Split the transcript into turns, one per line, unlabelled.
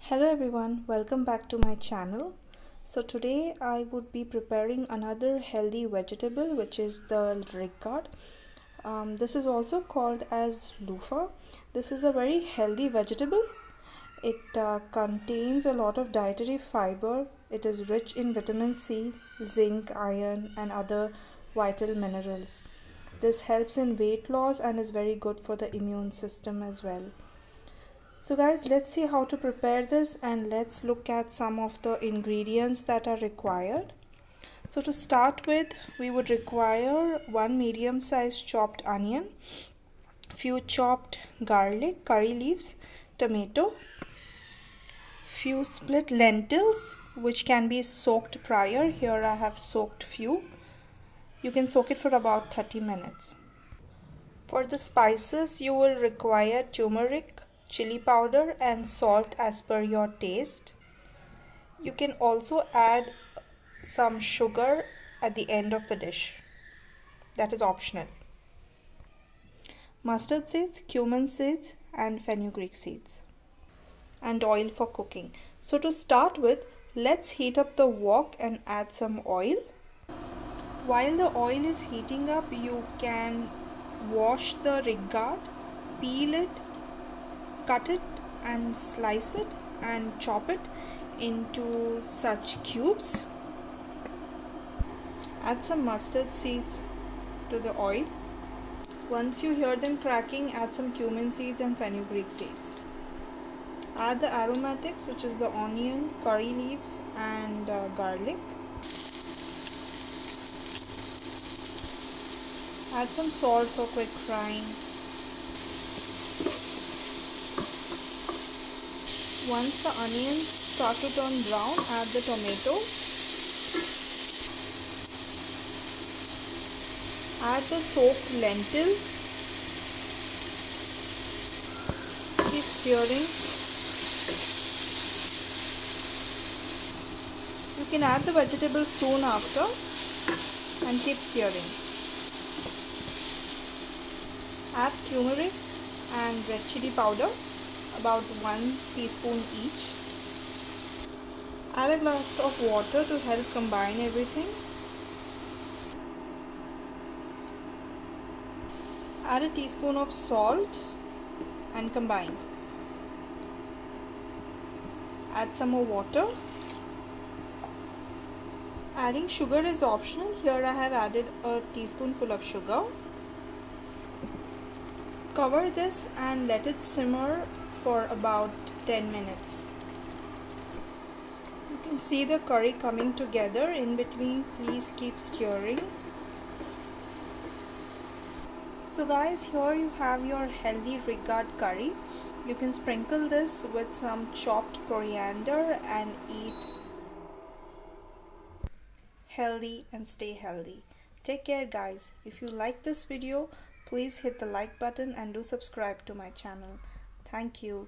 Hello everyone, welcome back to my channel. So today I would be preparing another healthy vegetable, which is the gourd. This is also called as loofah. This is a very healthy vegetable. It contains a lot of dietary fiber. It is rich in vitamin C, zinc, iron and other vital minerals. This helps in weight loss and is very good for the immune system as well. So guys, let's see how to prepare this, and let's look at some of the ingredients that are required. So to start with, we would require one medium-sized chopped onion, few chopped garlic, curry leaves, tomato, few split lentils which can be soaked prior. Here I have soaked few. You can soak it for about 30 minutes. For the spices, you will require turmeric, chili powder and salt as per your taste. You can also add some sugar at the end of the dish. That is optional. Mustard seeds, cumin seeds and fenugreek seeds. And oil for cooking. So to start with, let's heat up the wok and add some oil. While the oil is heating up, you can wash the gourd, peel it, cut it and slice it and chop it into such cubes. Add some mustard seeds to the oil. Once you hear them cracking, add some cumin seeds and fenugreek seeds. Add the aromatics, which is the onion, curry leaves and garlic. Add some salt for quick frying. Once the onions start to turn brown, add the tomato. Add the soaked lentils. Keep stirring. You can add the vegetables soon after and keep stirring. Add turmeric and red chili powder, about 1 teaspoon each. Add a glass of water to help combine everything. Add a teaspoon of salt and combine. Add some more water. Adding sugar is optional. Here I have added a teaspoonful of sugar. Cover this and let it simmer for about 10 minutes. You can see the curry coming together. In between, please keep stirring. So guys, here you have your healthy gourd curry. You can sprinkle this with some chopped coriander and eat healthy and stay healthy. Take care guys. If you like this video, please hit the like button and do subscribe to my channel. Thank you.